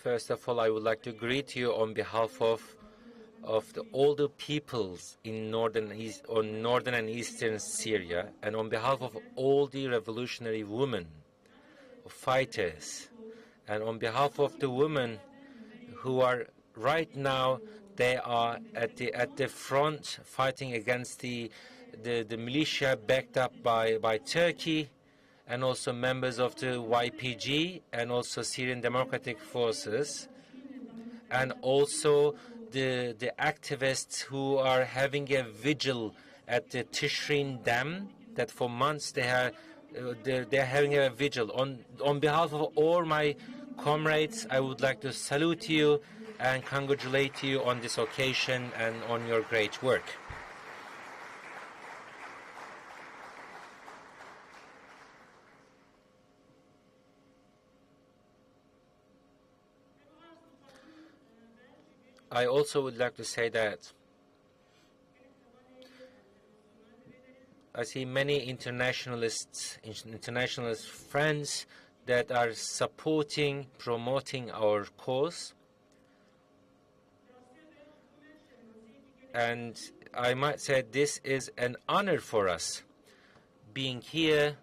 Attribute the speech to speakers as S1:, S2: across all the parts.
S1: First of all, I would like to greet you on behalf of all the peoples in northern and eastern Syria, and on behalf of all the revolutionary women, fighters, and on behalf of the women who are right now, they are at the front fighting against the militia backed up by Turkey, and also members of the YPG and also Syrian Democratic Forces, and also the activists who are having a vigil at the Tishrin Dam, that for months they're having a vigil. On behalf of all my comrades, I would like to salute you and congratulate you on this occasion and on your great work. I also would like to say that I see many internationalist friends that are supporting, promoting our cause. And I might say this is an honor for us, being here,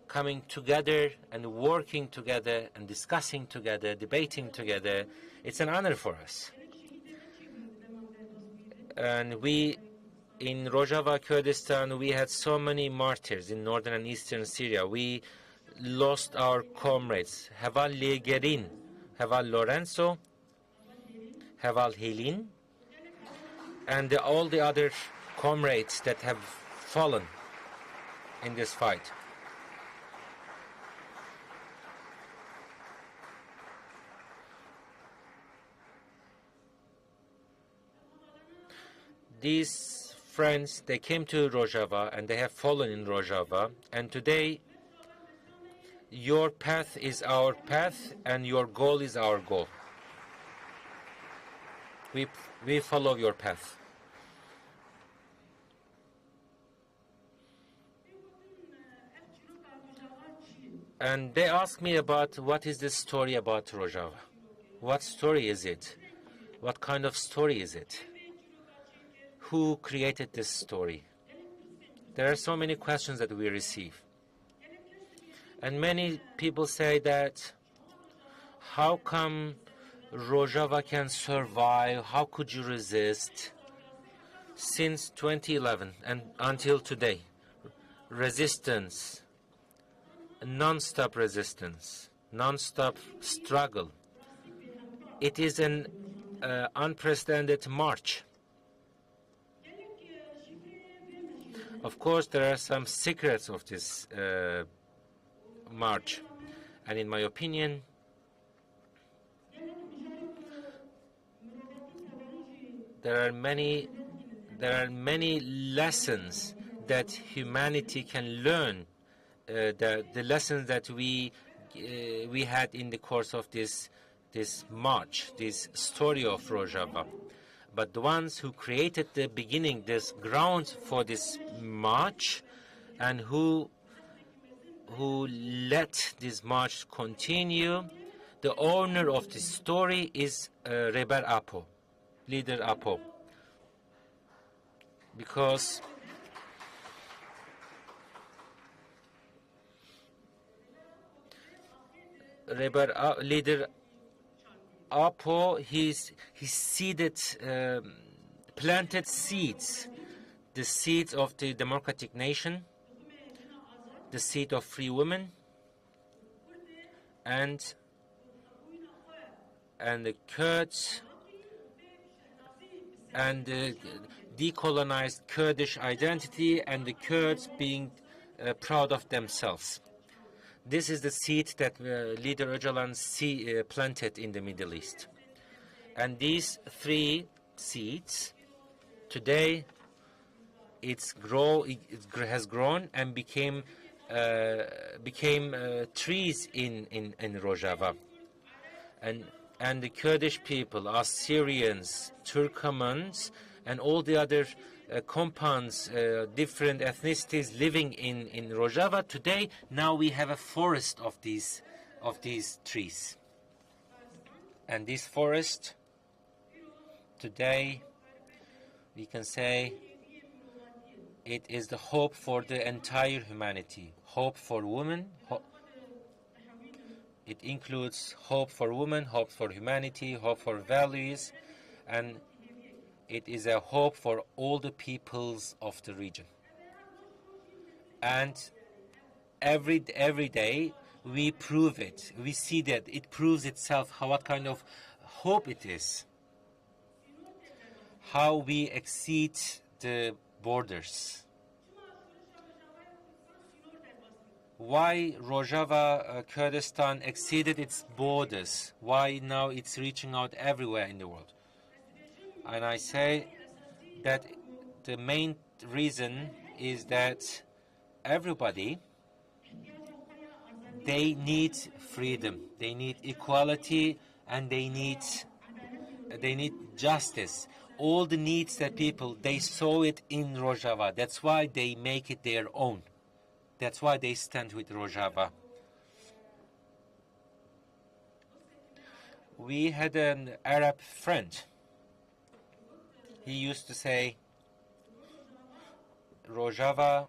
S1: coming together and working together and discussing together, debating together. It's an honor for us. And we, in Rojava, Kurdistan, we had so many martyrs in northern and eastern Syria. We lost our comrades, Heval Legerin, Heval Lorenzo, Heval Helin, and all the other comrades that have fallen in this fight. These friends, they came to Rojava and they have fallen in Rojava, and today your path is our path and your goal is our goal. We follow your path. And they asked me about what is this story about Rojava? What story is it? What kind of story is it? Who created this story? There are so many questions that we receive. And many people say that, how come Rojava can survive? How could you resist? Since 2011 and until today, resistance, non-stop resistance, non-stop struggle. It is an unprecedented march. Of course, there are some secrets of this march, and in my opinion, there are many lessons that humanity can learn. The lessons that we had in the course of this march, this story of Rojava. But the ones who created the beginning, this ground for this march, and who let this march continue, the owner of this story is Reber Apo, leader Apo. Because leader Apo, he seeded, planted seeds, the seeds of the democratic nation, the seed of free women, and the Kurds, and the decolonized Kurdish identity, and the Kurds being proud of themselves. This is the seed that leader Öcalan planted in the Middle East. And these three seeds, today, it has grown and became trees in Rojava. And the Kurdish people, Assyrians, Turkomans, and all the other compounds, different ethnicities living in Rojava. Today, now we have a forest of these trees. And this forest, today, we can say it is the hope for the entire humanity. Hope for women. It includes hope for women, hope for humanity, hope for values, and it is a hope for all the peoples of the region. And every day we prove it. We see that it proves itself what kind of hope it is. How we exceed the borders. Why Rojava, Kurdistan exceeded its borders. Why now it's reaching out everywhere in the world. And I say that the main reason is that everybody, they need freedom, they need equality, and they need justice. All the needs that people, they saw it in Rojava. That's why they make it their own. That's why they stand with Rojava. We had an Arab friend. He used to say, Rojava,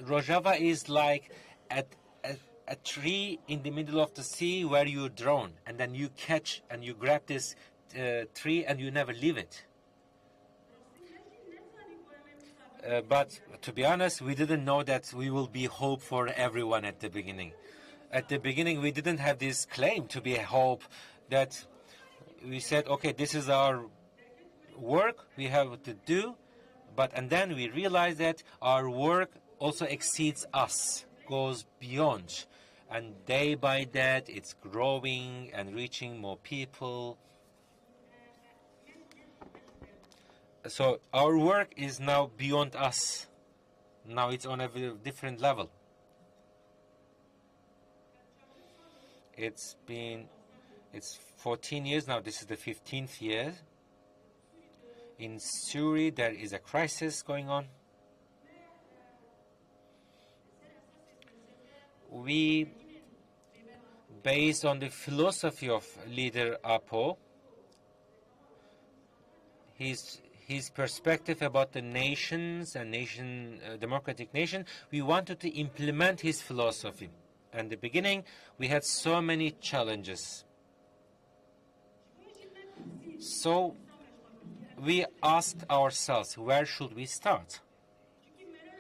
S1: Rojava is like a tree in the middle of the sea where you're drawn, and then you catch and you grab this tree and you never leave it. But to be honest, we didn't know that we will be hope for everyone at the beginning. At the beginning, we didn't have this claim to be a hope, that we said, okay, this is our work we have to do, and then we realized that our work also exceeds us, goes beyond. And day by day, it's growing and reaching more people. So our work is now beyond us. Now it's on a different level. It's 14 years now. This is the 15th year. In Syria, there is a crisis going on. We, based on the philosophy of leader Apo, his perspective about the nations and democratic nation, we wanted to implement his philosophy. And in the beginning, we had so many challenges. So we asked ourselves, where should we start?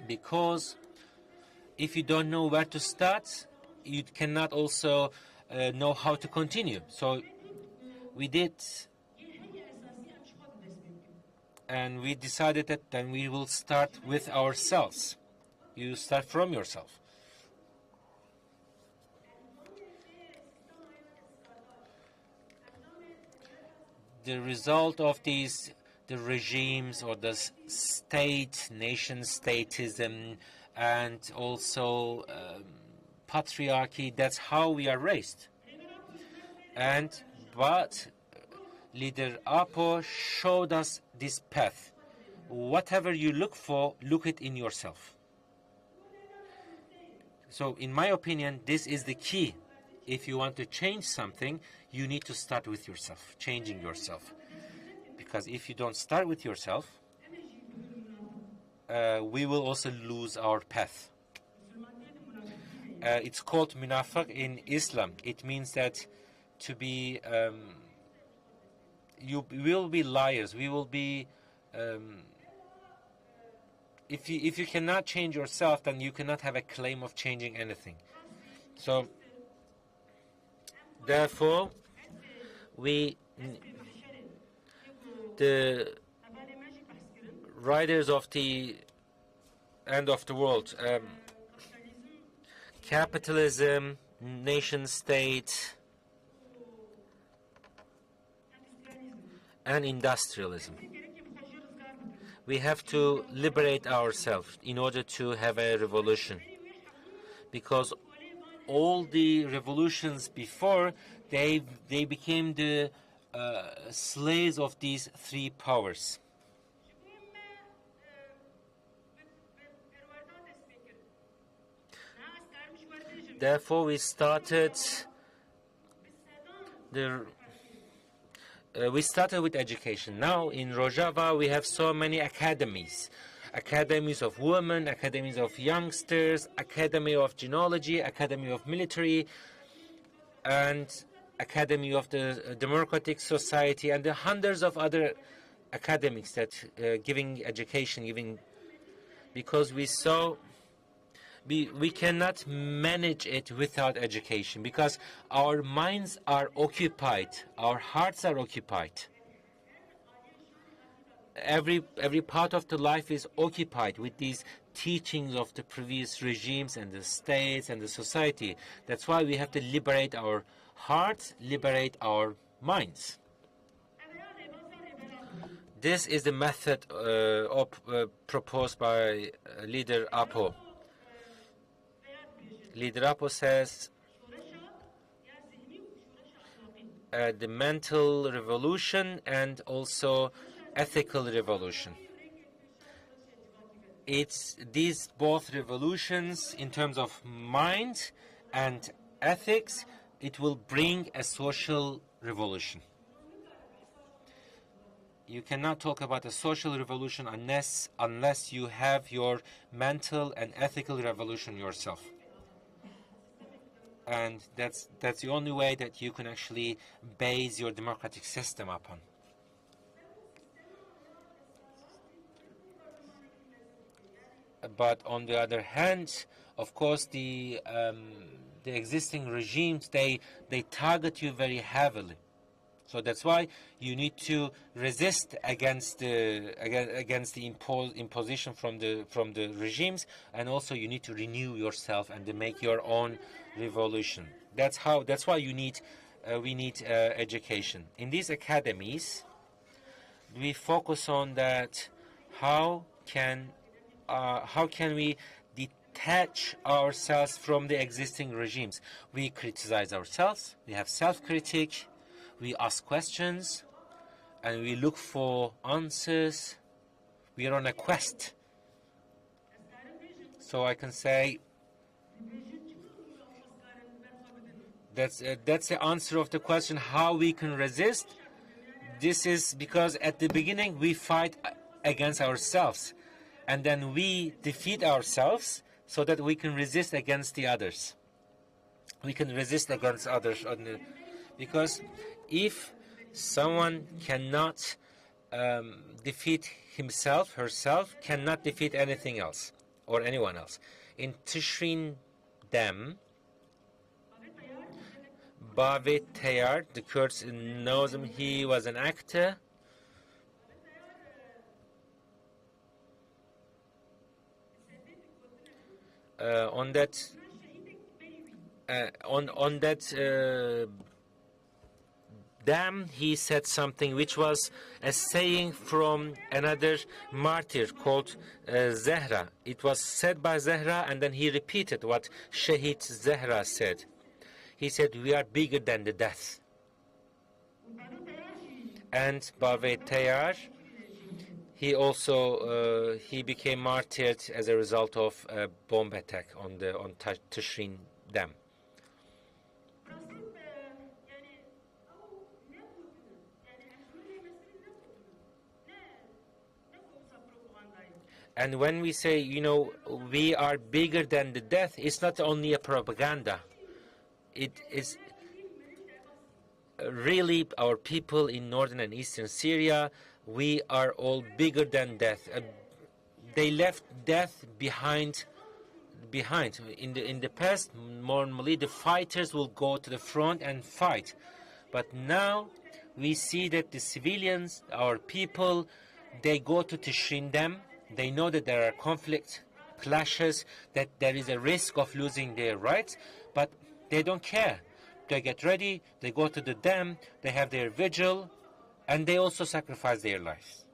S1: Because if you don't know where to start, you cannot also know how to continue. So we did, and we decided that then we will start with ourselves. You start from yourself. The result of the regimes or the nation-statism, and also patriarchy, that's how we are raised. But leader Apo showed us this path. Whatever you look for, look it in yourself. So in my opinion, this is the key. If you want to change something, you need to start with yourself, changing yourself. Because if you don't start with yourself, we will also lose our path. It's called munafaq in Islam. It means that to be, you will be liars. We will be, if you cannot change yourself, then you cannot have a claim of changing anything. So, therefore, the writers of the end of the world, capitalism, nation state, and industrialism. We have to liberate ourselves in order to have a revolution, because all the revolutions before, they became the slaves of these three powers. Therefore, we started with education. Now in Rojava we have so many academies. Academies of women, academies of youngsters, academy of genealogy, academy of military, and academy of the democratic society, and the hundreds of other academics that giving education, because we saw we cannot manage it without education, because our minds are occupied, our hearts are occupied. Every part of the life is occupied with these teachings of the previous regimes and the states and the society. That's why we have to liberate our hearts, liberate our minds. This is the method proposed by leader Apo. Leader Apo says the mental revolution and also ethical revolution. It's these both revolutions in terms of mind and ethics, it will bring a social revolution. You cannot talk about a social revolution unless you have your mental and ethical revolution yourself. And that's the only way that you can actually base your democratic system upon. But on the other hand, of course, the existing regimes, they target you very heavily. So that's why you need to resist against the imposition from the regimes, and also you need to renew yourself and to make your own revolution. That's why we need education. In these academies, we focus on that. How can we detach ourselves from the existing regimes? We criticize ourselves. We have self-critique. We ask questions, and we look for answers. We are on a quest. So I can say that's the answer of the question how we can resist. This is because at the beginning we fight against ourselves, and then we defeat ourselves so that we can resist against the others. We can resist against others, because if someone cannot defeat himself, herself, cannot defeat anything else or anyone else. In Tishrin Dam, Bavit Tayar, the Kurds knows him, he was an actor. On that dam, he said something which was a saying from another martyr called Zehra. It was said by Zehra, and then he repeated what Shahid Zehra said. He said, "We are bigger than the death." And Bavit Tayar, he also he became martyred as a result of a bomb attack on Tishrin Dam. And when we say, we are bigger than the death, it's not only a propaganda. It is really our people in northern and eastern Syria, we are all bigger than death. They left death behind. In the past, normally the fighters will go to the front and fight. But now we see that the civilians, our people, they go to Tishrin Dam. They know that there are conflict, clashes, that there is a risk of losing their rights, but they don't care. They get ready, they go to the dam, they have their vigil, and they also sacrifice their lives.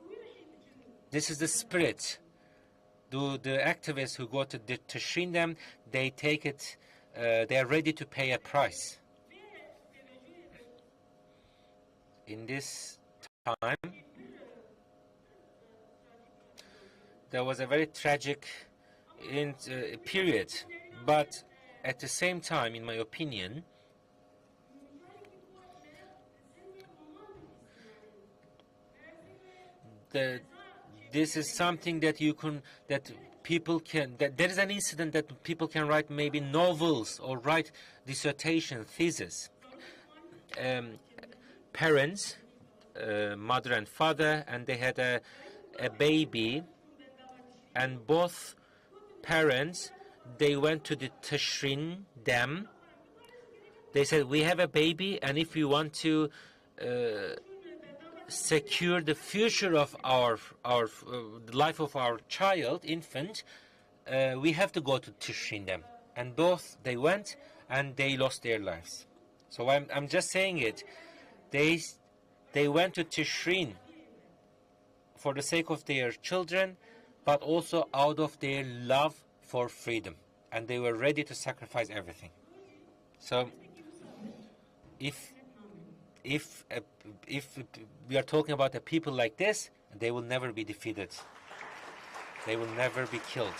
S1: This is the spirit. The activists who go to Tishrin Dam, they take it, they are ready to pay a price. In this time, there was a very tragic period, but at the same time, in my opinion, this is something that people can, that there is an incident that people can write maybe novels or write dissertation, thesis. Parents, mother and father, and they had a baby, and both parents, they went to the Tashrin Dam. They said, we have a baby, and if we want to secure the future of the life of our child, infant, we have to go to Tashrin Dam. And both they went, and they lost their lives. So I'm just saying it. They went to Tashrin for the sake of their children, but also out of their love for freedom, and they were ready to sacrifice everything. So if we are talking about a people like this, they will never be defeated. They will never be killed.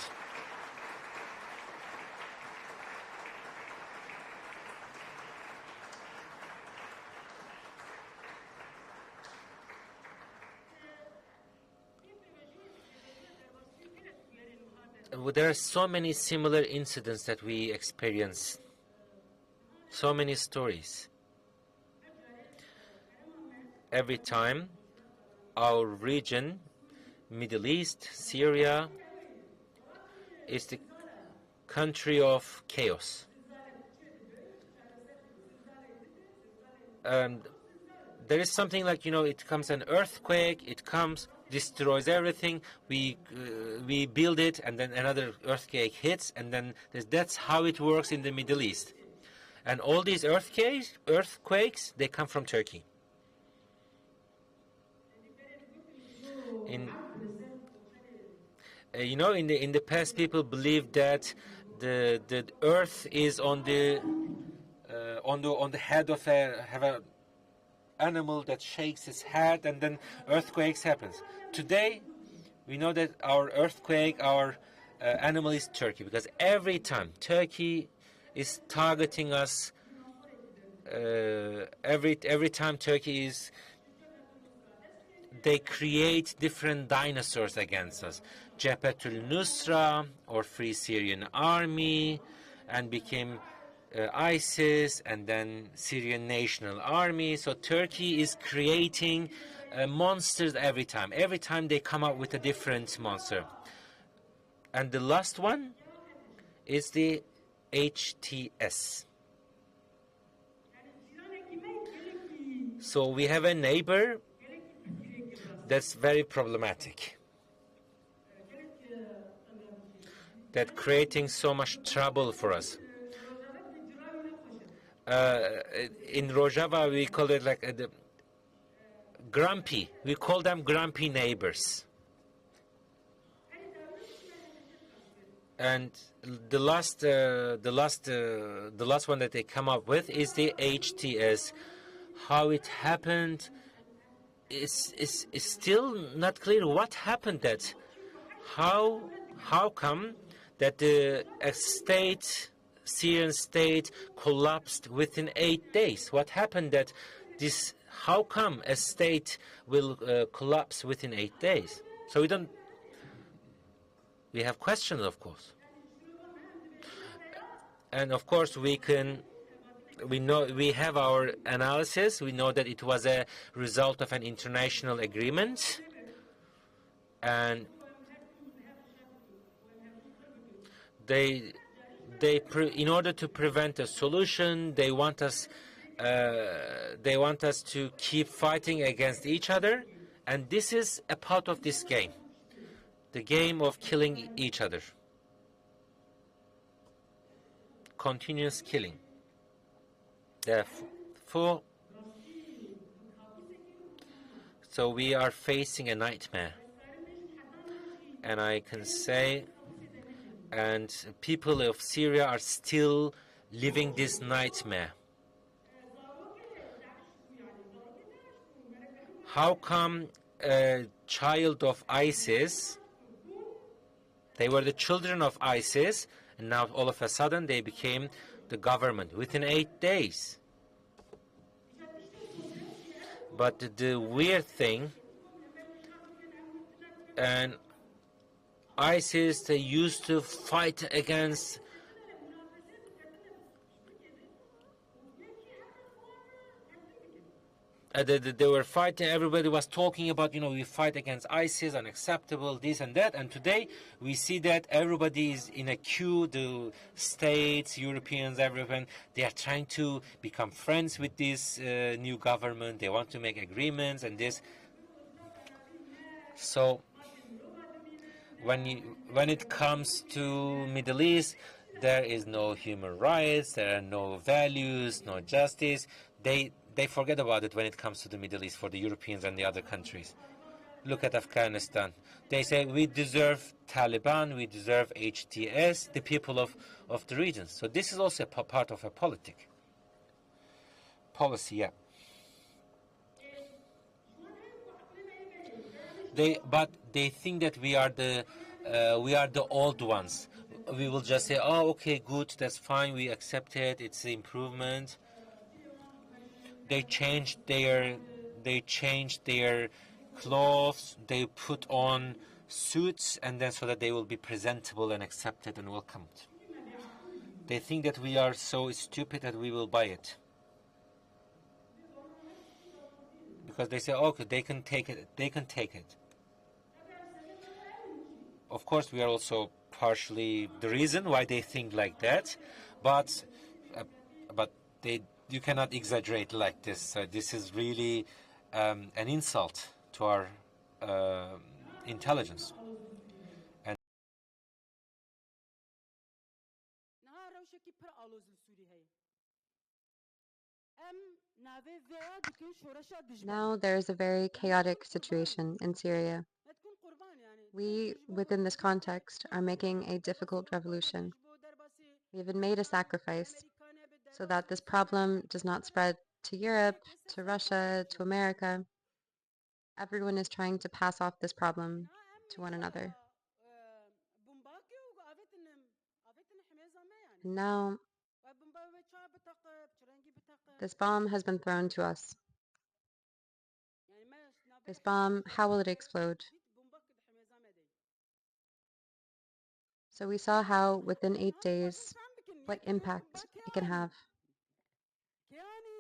S1: There are so many similar incidents that we experience, so many stories. Every time our region, Middle East, Syria, is the country of chaos. And there is something like, it comes an earthquake, it comes, destroys everything, we build it, and then another earthquake hits, and then that's how it works in the Middle East. And all these earthquakes, they come from Turkey. In the past, people believed that the earth is on the head of a animal that shakes its head, and then earthquakes happens. Today, we know that our animal is Turkey, because every time Turkey is targeting us, every time Turkey is, they create different dinosaurs against us. Jabhatul Nusra, or Free Syrian Army, and became ISIS, and then Syrian National Army. So Turkey is creating monsters every time. Every time they come up with a different monster. And the last one is the HTS. So we have a neighbor that's very problematic, that creating so much trouble for us. In Rojava, we call it like the grumpy. We call them grumpy neighbors. And the last one that they come up with is the HTS. How it happened is still not clear. What happened? That how come that the Syrian state collapsed within 8 days? What happened that this? How come a state will collapse within 8 days? So we have questions, of course, and of course we have our analysis. We know that it was a result of an international agreement, and in order to prevent a solution, they want us to keep fighting against each other, and this is a part of this game, the game of killing each other, continuous killing. Therefore, so we are facing a nightmare, and I can say, and people of Syria are still living this nightmare. How come a child of ISIS, they were the children of ISIS, and now all of a sudden they became the government within 8 days. But the weird thing, and ISIS, they used to fight against they were fighting, everybody was talking about, we fight against ISIS, unacceptable, this and that. And today we see that everybody is in a queue, the states, Europeans, everyone, they are trying to become friends with this new government. They want to make agreements and this. So when it comes to Middle East, there is no human rights, there are no values, no justice. They forget about it when it comes to the Middle East for the Europeans and the other countries. Look at Afghanistan. They say we deserve Taliban, we deserve HTS, the people of the region. So this is also a part of a policy, yeah. But they think that we are the old ones. We will just say, oh, okay, good, that's fine, we accept it, it's an improvement. They changed their clothes, they put on suits, and then so that they will be presentable and accepted and welcomed. They think that we are so stupid that we will buy it. Because they say, okay, they can take it. Of course, we are also partially the reason why they think like that, but you cannot exaggerate like this. This is really an insult to our intelligence. And
S2: now there is a very chaotic situation in Syria. We, within this context, are making a difficult revolution. We have made a sacrifice so that this problem does not spread to Europe, to Russia, to America. Everyone is trying to pass off this problem to one another. Now, this bomb has been thrown to us. This bomb, how will it explode? So we saw how within 8 days, what impact it can have.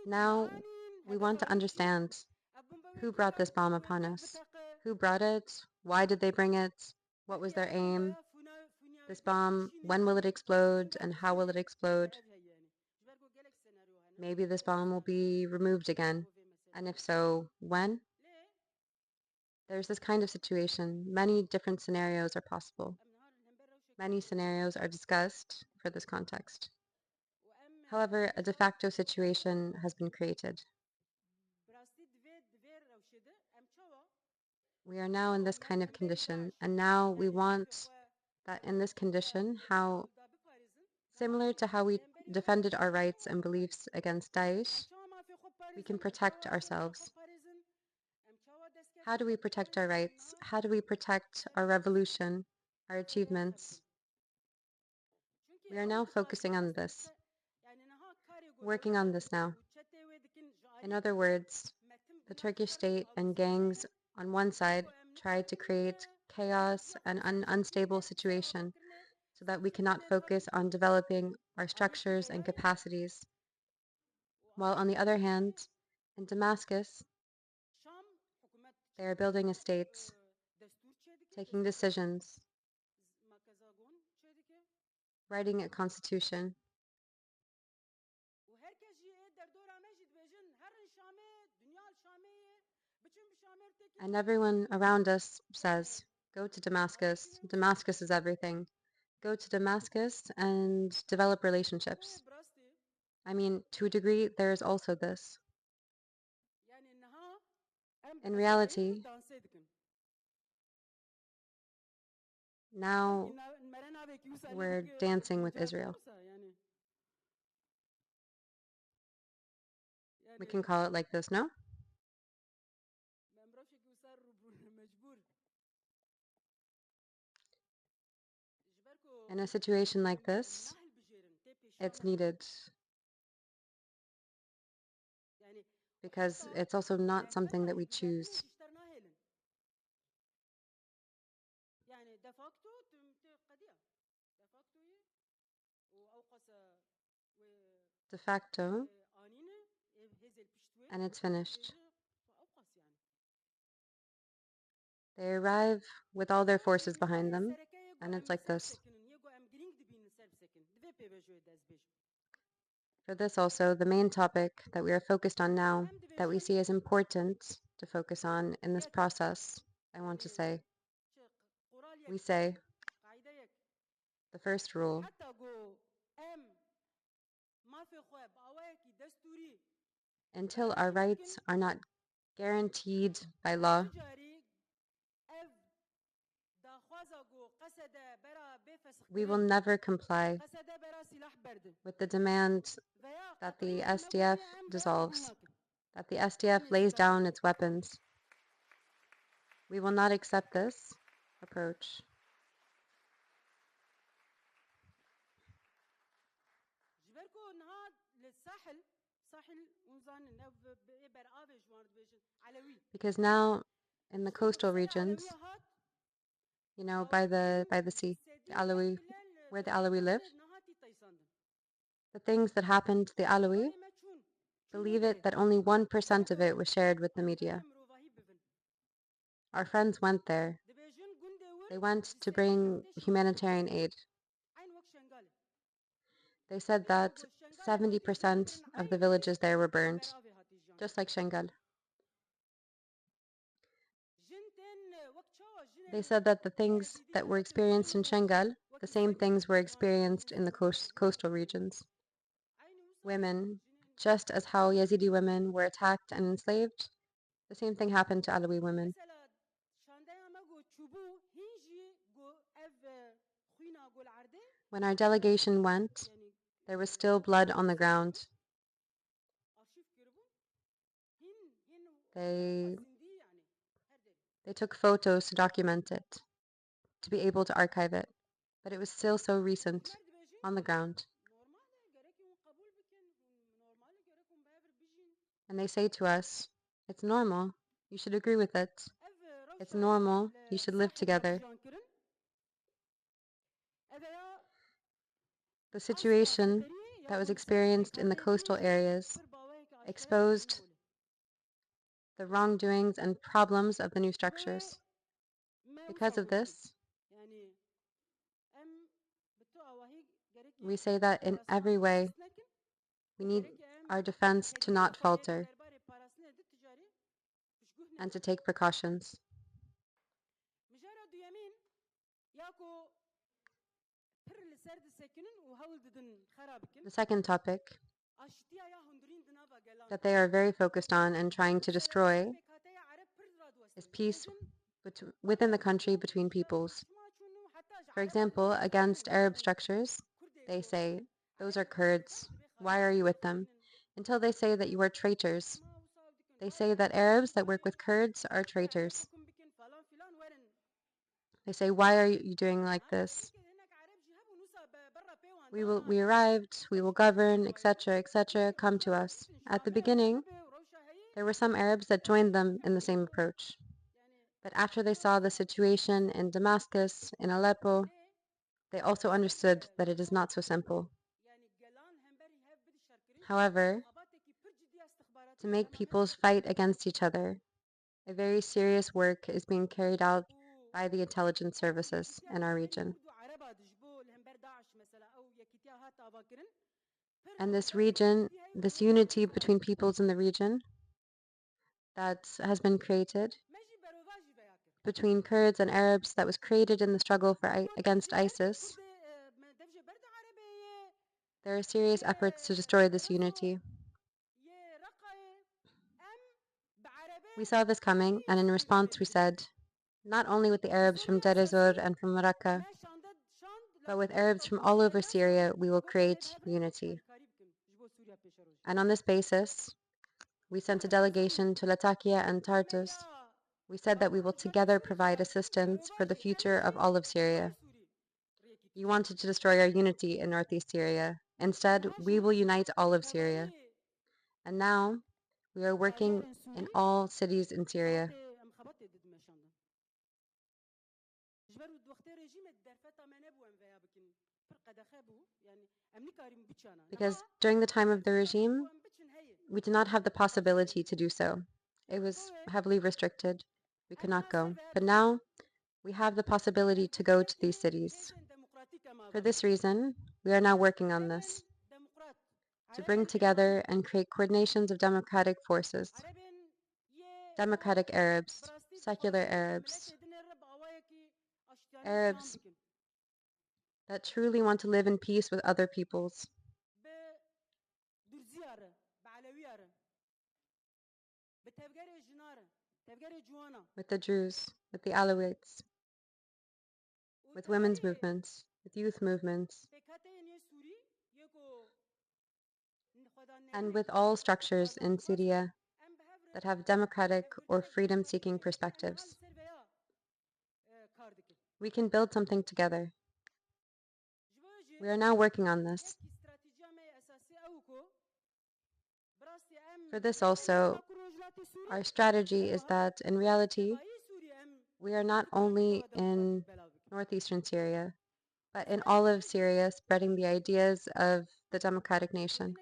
S2: Now we want to understand who brought this bomb upon us. Who brought it? Why did they bring it? What was their aim? This bomb, when will it explode and how will it explode? Maybe this bomb will be removed again. And if so, when? There's this kind of situation. Many different scenarios are possible. Many scenarios are discussed for this context. However, a de facto situation has been created. We are now in this kind of condition, and now we want that in this condition, how similar to how we defended our rights and beliefs against Daesh, we can protect ourselves. How do we protect our rights? How do we protect our revolution, our achievements? We are now focusing on this, working on this now. In other words, the Turkish state and gangs on one side tried to create chaos and an unstable situation so that we cannot focus on developing our structures and capacities. While on the other hand, in Damascus, they are building a state, taking decisions, writing a constitution. And everyone around us says, go to Damascus. Damascus is everything. Go to Damascus and develop relationships. I mean, to a degree, there is also this. In reality, now we're dancing with Israel. We can call it like this, no? In a situation like this, it's needed because it's also not something that we choose. De facto, and it's finished. They arrive with all their forces behind them, and it's like this. For this also, the main topic that we are focused on now, that we see as important to focus on in this process, I want to say, we say, the first rule, until our rights are not guaranteed by law, we will never comply with the demand that the SDF dissolves, that the SDF lays down its weapons. We will not accept this approach. Because now in the coastal regions, by the sea, the Alawi, where the Alawi live, the things that happened to the Alawi, believe it that only 1% of it was shared with the media. Our friends went there. They went to bring humanitarian aid. They said that 70% of the villages there were burned, just like Shengal. They said that the things that were experienced in Shengal, the same things were experienced in the coastal regions. Women, just as how Yazidi women were attacked and enslaved, the same thing happened to Alawi women. When our delegation went, there was still blood on the ground. They took photos to document it, to be able to archive it, but it was still so recent on the ground. And they say to us, it's normal, you should agree with it. It's normal, you should live together. The situation that was experienced in the coastal areas exposed the wrongdoings and problems of the new structures. Because of this, we say that in every way, we need our defense to not falter and to take precautions. The second topic that they are very focused on and trying to destroy is peace within the country between peoples. For example, against Arab structures, they say, those are Kurds. Why are you with them? Until they say that you are traitors. They say that Arabs that work with Kurds are traitors. They say, why are you doing like this? We arrived, we will govern, etc., etc., come to us. At the beginning, there were some Arabs that joined them in the same approach. But after they saw the situation in Damascus, in Aleppo, they also understood that it is not so simple. However, to make peoples fight against each other, a very serious work is being carried out by the intelligence services in our region. And this region, this unity between peoples in the region that has been created between Kurds and Arabs, that was created in the struggle against ISIS, there are serious efforts to destroy this unity. We saw this coming, and in response we said, not only with the Arabs from Deir ez-Zor and from Raqqa, but with Arabs from all over Syria, we will create unity. And on this basis, we sent a delegation to Latakia and Tartus. We said that we will together provide assistance for the future of all of Syria. You wanted to destroy our unity in northeast Syria. Instead, we will unite all of Syria. And now, we are working in all cities in Syria. Because during the time of the regime, we did not have the possibility to do so. It was heavily restricted. We could not go. But now, we have the possibility to go to these cities. For this reason, we are now working on this, to bring together and create coordinations of democratic forces, democratic Arabs, secular Arabs, Arabs that truly want to live in peace with other peoples, with the Druze, with the Alawites, with women's movements, with youth movements, and with all structures in Syria that have democratic or freedom-seeking perspectives. We can build something together. We are now working on this. For this also, our strategy is that in reality, we are not only in northeastern Syria, but in all of Syria, spreading the ideas of the democratic nation.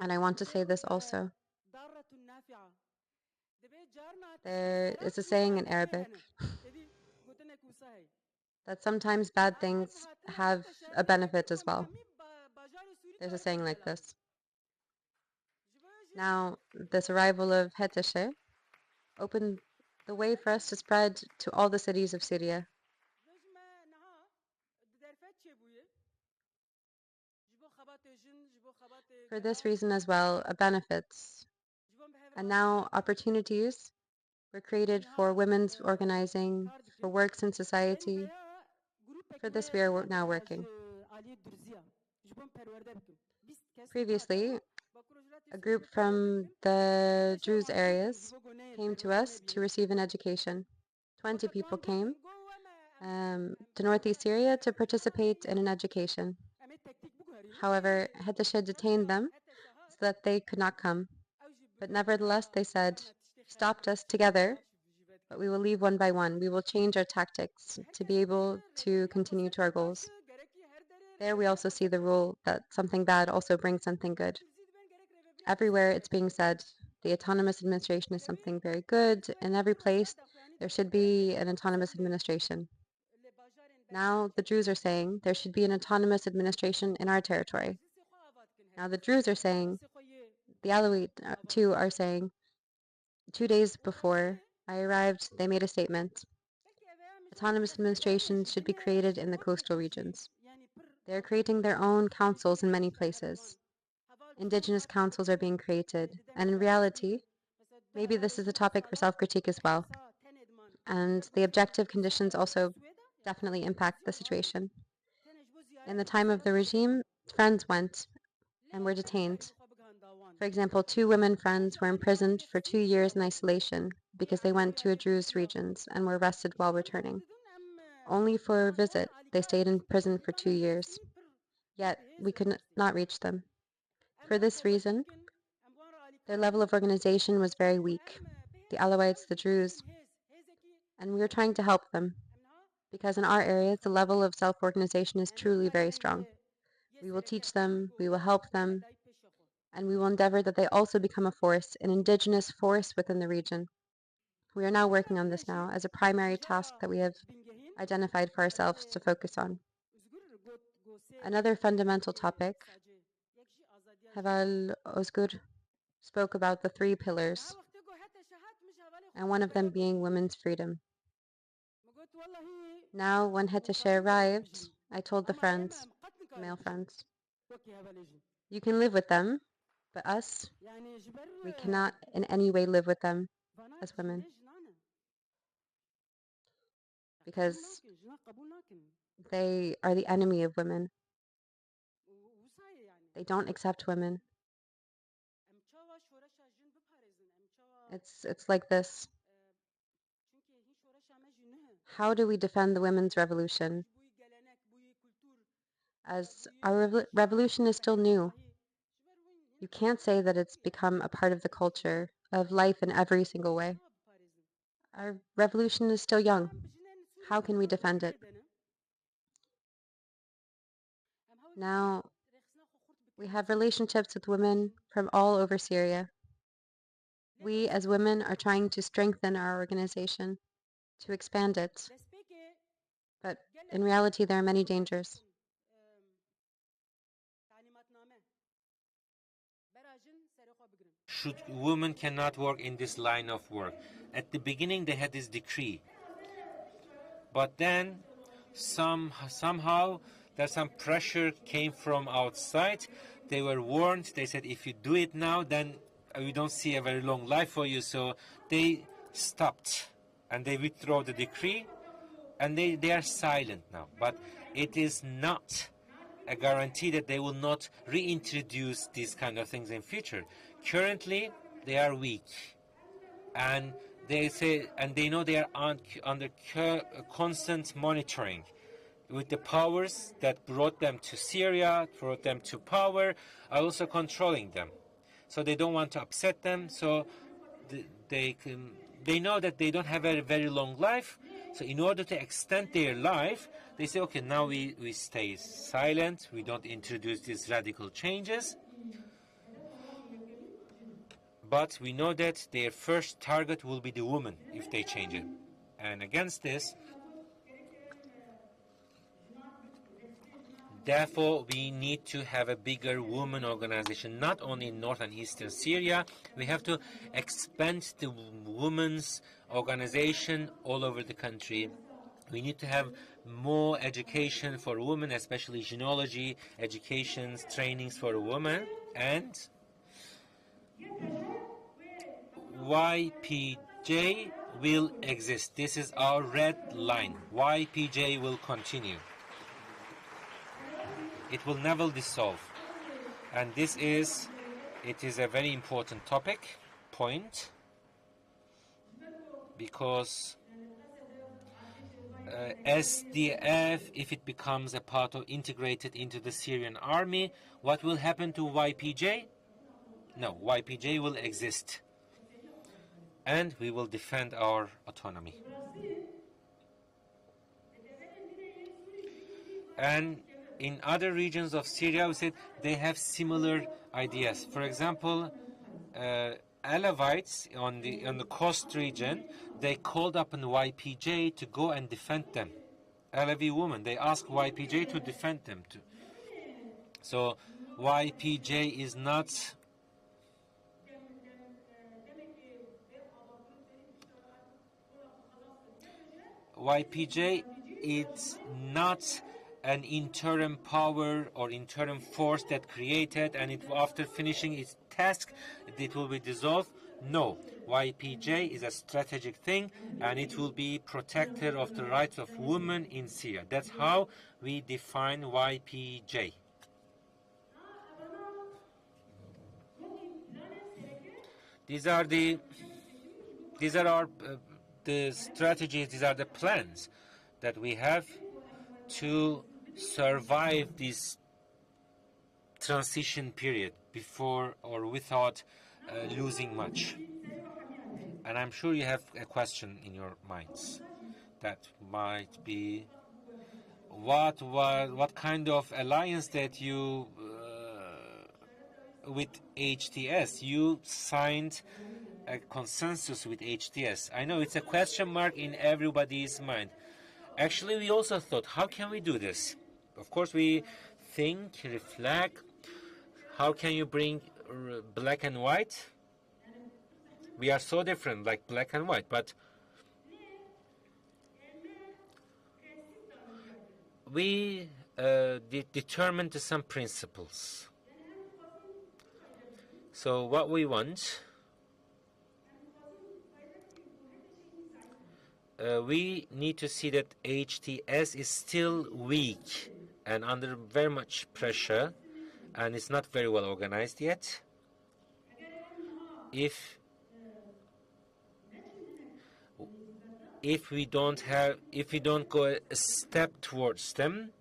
S2: And I want to say this also. There is a saying in Arabic that sometimes bad things have a benefit as well. There's a saying like this. Now, this arrival of Heteshe opened the way for us to spread to all the cities of Syria. For this reason as well, benefits. And now opportunities were created for women's organizing, for works in society. For this we are now working. Previously, a group from the Druze areas came to us to receive an education. 20 people came to northeast Syria to participate in an education. However, Heteshe detained them so that they could not come. But nevertheless, they said, stopped us together, but we will leave one by one. We will change our tactics to be able to continue to our goals. There we also see the rule that something bad also brings something good. Everywhere it's being said, the autonomous administration is something very good. In every place, there should be an autonomous administration. Now the Druze are saying there should be an autonomous administration in our territory. Now the Druze are saying, the Alawite too are saying, 2 days before I arrived, they made a statement. Autonomous administrations should be created in the coastal regions. They are creating their own councils in many places. Indigenous councils are being created. And in reality, maybe this is a topic for self-critique as well. And the objective conditions also definitely impact the situation. In the time of the regime, friends went and were detained. For example, 2 women friends were imprisoned for 2 years in isolation because they went to a Druze regions and were arrested while returning. Only for a visit, they stayed in prison for 2 years. Yet, we could not reach them. For this reason, their level of organization was very weak. The Alawites, the Druze, and we were trying to help them. Because in our areas, the level of self-organization is truly very strong. We will teach them, we will help them, and we will endeavor that they also become a force, an indigenous force within the region. We are now working on this now as a primary task that we have identified for ourselves to focus on. Another fundamental topic, Haval Ozgur spoke about the 3 pillars, and one of them being women's freedom. Now, when Heteshe arrived, I told the friends, male friends, you can live with them, but us, we cannot in any way live with them as women. Because they are the enemy of women. They don't accept women. It's like this. How do we defend the women's revolution? as our revolution is still new. You can't say that it's become a part of the culture of life in every single way. Our revolution is still young. How can we defend it? Now, we have relationships with women from all over Syria. We, as women, are trying to strengthen our organization, to expand it. But in reality, there are many dangers.
S1: Women cannot work in this line of work. At the beginning, they had this decree, but then somehow there's some pressure came from outside. They were warned. They said, if you do it now, then we don't see a very long life for you. So they stopped and they withdrew the decree, and they are silent now. But it is not a guarantee that they will not reintroduce these kind of things in future. Currently, they are weak, and they say, and they know they are under constant monitoring with the powers that brought them to Syria, brought them to power, are also controlling them. So they don't want to upset them. So they know that they don't have a very long life. So in order to extend their life, they say, okay, now we stay silent. We don't introduce these radical changes. But we know that their first target will be the woman if they change it. And against this, therefore, we need to have a bigger women organization, not only in north and eastern Syria. We have to expand the women's organization all over the country. We need to have more education for women, especially genealogy, educations, trainings for women. And YPJ will exist. This is our red line. YPJ will continue. It will never dissolve. And it is a very important point, because SDF, if it becomes a part of integrated into the Syrian army, what will happen to YPJ? No, YPJ will exist. And we will defend our autonomy. And in other regions of Syria, we said they have similar ideas. For example, Alawites on the coast region, they called up an YPJ to go and defend them. Alawi women, they asked YPJ to defend them too. So YPJ is not it's not an interim power or interim force that created and after finishing its task it will be dissolved. No, YPJ is a strategic thing, and it will be protector of the rights of women in Syria. That's how we define YPJ. These are our the strategies. These are the plans that we have to survive this transition period before or without losing much. And I'm sure you have a question in your minds that might be, what kind of alliance that you with HTS? You signed a consensus with HTS. I know it's a question mark in everybody's mind. Actually, we also thought, how can we do this? Of course, we think, reflect, how can you bring black and white? We are so different, like black and white, but we determined some principles. So what we want, we need to see that HTS is still weak and under very much pressure, and it's not very well organized yet. If we don't go a step towards them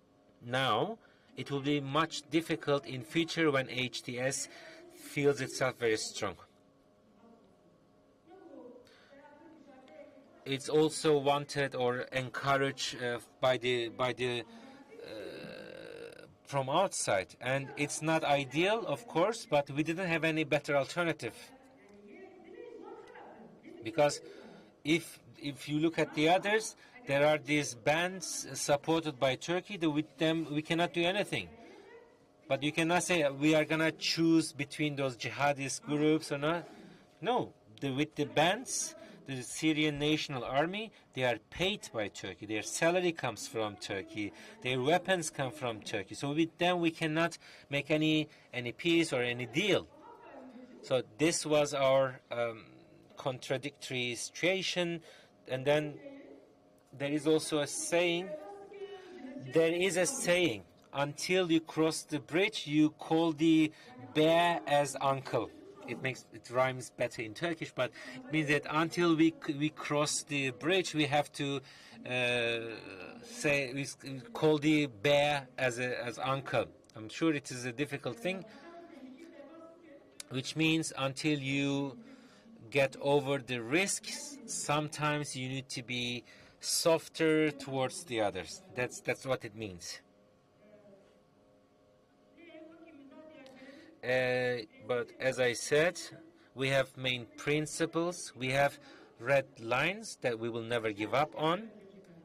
S1: now, it will be much difficult in future when HTS feels itself very strong. It's also wanted or encouraged by the from outside, and it's not ideal, of course, but we didn't have any better alternative, because if you look at the others, there are these bands supported by Turkey that with them we cannot do anything. But you cannot say we are gonna choose between those jihadist groups or not. No, with the bands, the Syrian National Army, they are paid by Turkey. Their salary comes from Turkey. Their weapons come from Turkey. So with them we cannot make any peace or any deal. So this was our contradictory situation. And then there is also a saying. There is a saying. Until you cross the bridge, you call the bear as uncle. It rhymes better in Turkish, but it means that until we cross the bridge, we have to we call the bear as uncle. I'm sure it is a difficult thing, which means until you get over the risks, sometimes you need to be softer towards the others. That's what it means. But as I said, we have main principles, we have red lines that we will never give up on.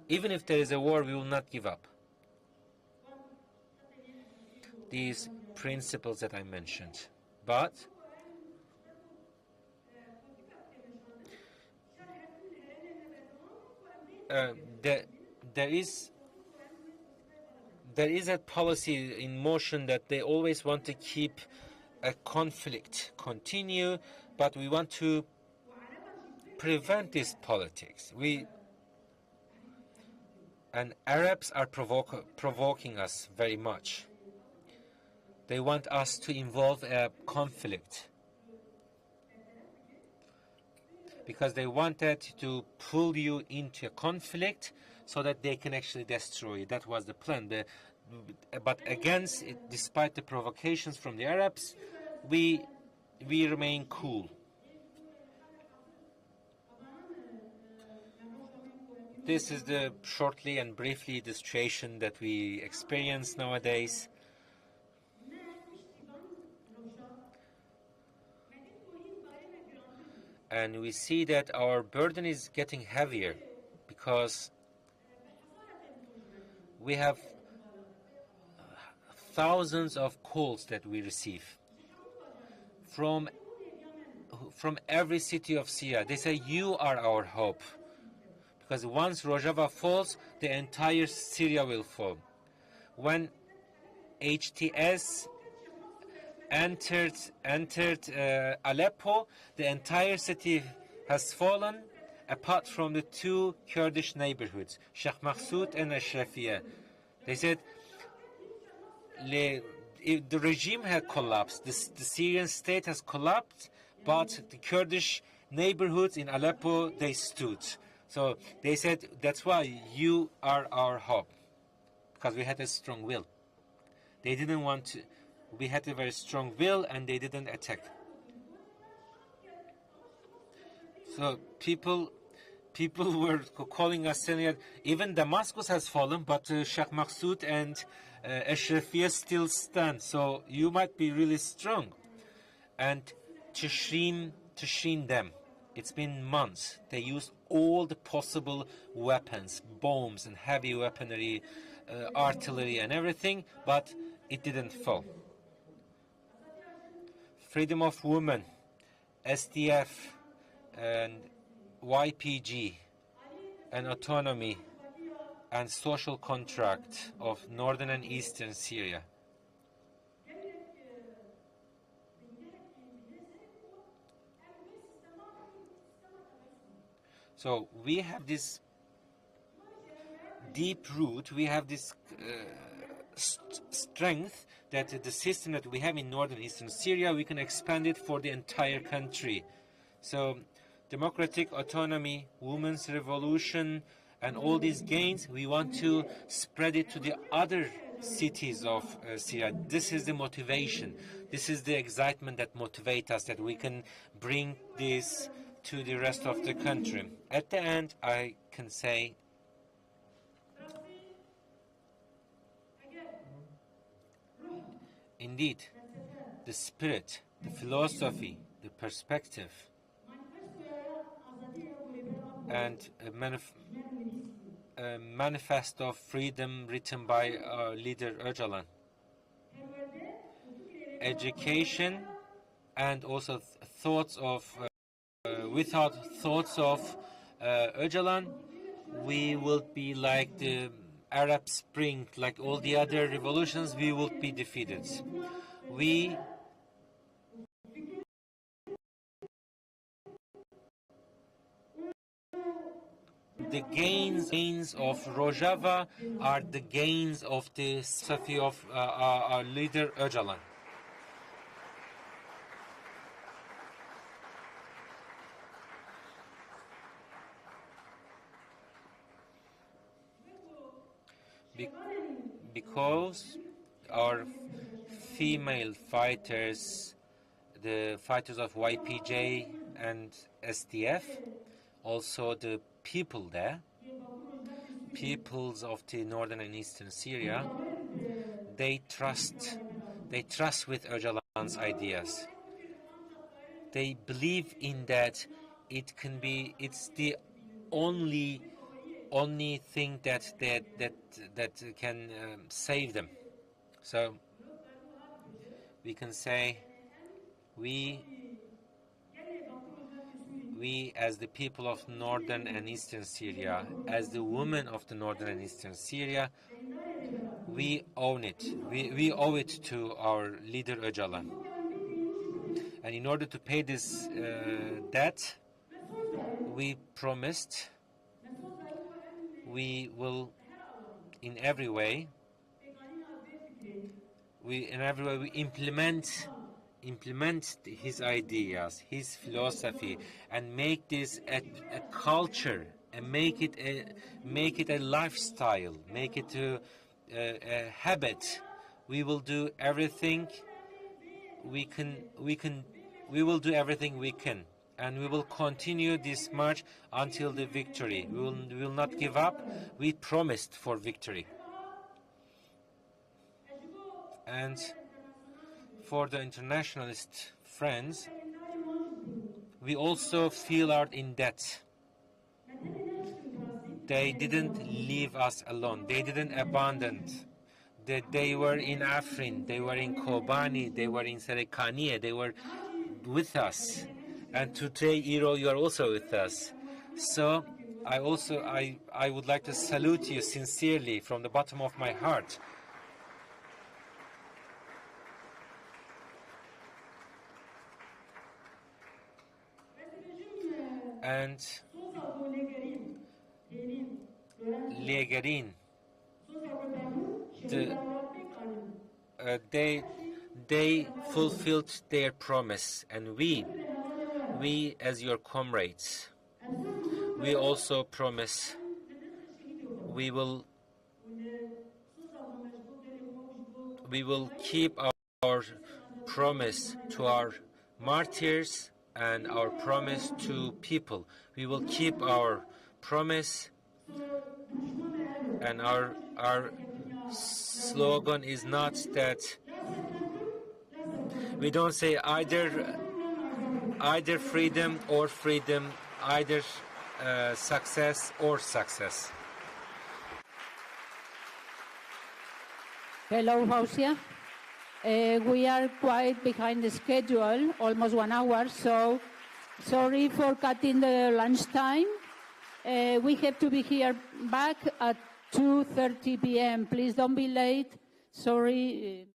S1: Even if there is a war, we will not give up. These principles that I mentioned. But there is a policy in motion that they always want to keep a conflict continue, but we want to prevent this politics. And Arabs are provoking us very much. They want us to involve a conflict because they wanted to pull you into a conflict so that they can actually destroy you. That was the plan. But against it, despite the provocations from the Arabs, we remain cool. This is shortly and briefly the situation that we experience nowadays. And we see that our burden is getting heavier because we have thousands of calls that we receive from every city of Syria. They say, you are our hope. Because once Rojava falls, the entire Syria will fall. When HTS entered Aleppo, the entire city has fallen, apart from the two Kurdish neighborhoods, Sheikh Mahsoud and Ashrafiyah. They said the regime had collapsed, the Syrian state has collapsed, but the Kurdish neighborhoods in Aleppo, they stood. So they said, that's why you are our hope, because we had a strong will. They didn't want to. We had a very strong will, and they didn't attack. So people were calling us, saying that even Damascus has fallen, but Sheikh Mahsoud and Ashrafiyah still stand. So you might be really strong. And to shame them. It's been months. They used all the possible weapons, bombs and heavy weaponry, artillery and everything, but it didn't fall. Freedom of women, SDF and YPG and autonomy and social contract of northern and eastern Syria. So we have this deep root, we have this strength that the system that we have in northern eastern Syria, we can expand it for the entire country. So democratic autonomy, women's revolution, and all these gains, we want to spread it to the other cities of Syria. This is the motivation. This is the excitement that motivates us, that we can bring this to the rest of the country. At the end, I can say indeed, the spirit, the philosophy, the perspective, and a manifesto of freedom written by our leader Öcalan. Education and also thoughts of, without thoughts of Öcalan, we will be like the Arab Spring, like all the other revolutions, we would be defeated. The gains of Rojava are the gains of the philosophy of our leader Öcalan. Because our female fighters, the fighters of YPJ and SDF, also the people there, peoples of the northern and eastern Syria, they trust with Öcalan's ideas. They believe in that it's the only thing that can save them. So we can say we as the people of northern and eastern Syria, as the women of the northern and eastern Syria, we own it. We owe it to our leader Öcalan. And in order to pay this debt, we promised we will in every way we implement his ideas, his philosophy, and make this a culture, and make it a lifestyle, make it a habit. We will do everything we will do everything we can, and we will continue this march until the victory. We will not give up. We promised for victory. And for the internationalist friends, we also feel our in debt. They didn't leave us alone. They didn't abandon. They were in Afrin, they were in Kobani, they were in Serekaniye, they were with us. And today, Iro, you are also with us. So I would like to salute you sincerely from the bottom of my heart. And Legerin, they fulfilled their promise, and we as your comrades, we also promise we will keep our promise to our martyrs and our promise to people. We will keep our promise, and our slogan is not that we don't say either freedom or freedom, either success or success.
S3: Hello, Fouza. We are quite behind the schedule, almost 1 hour, so sorry for cutting the lunchtime. We have to be here back at 2:30 p.m. Please don't be late. Sorry.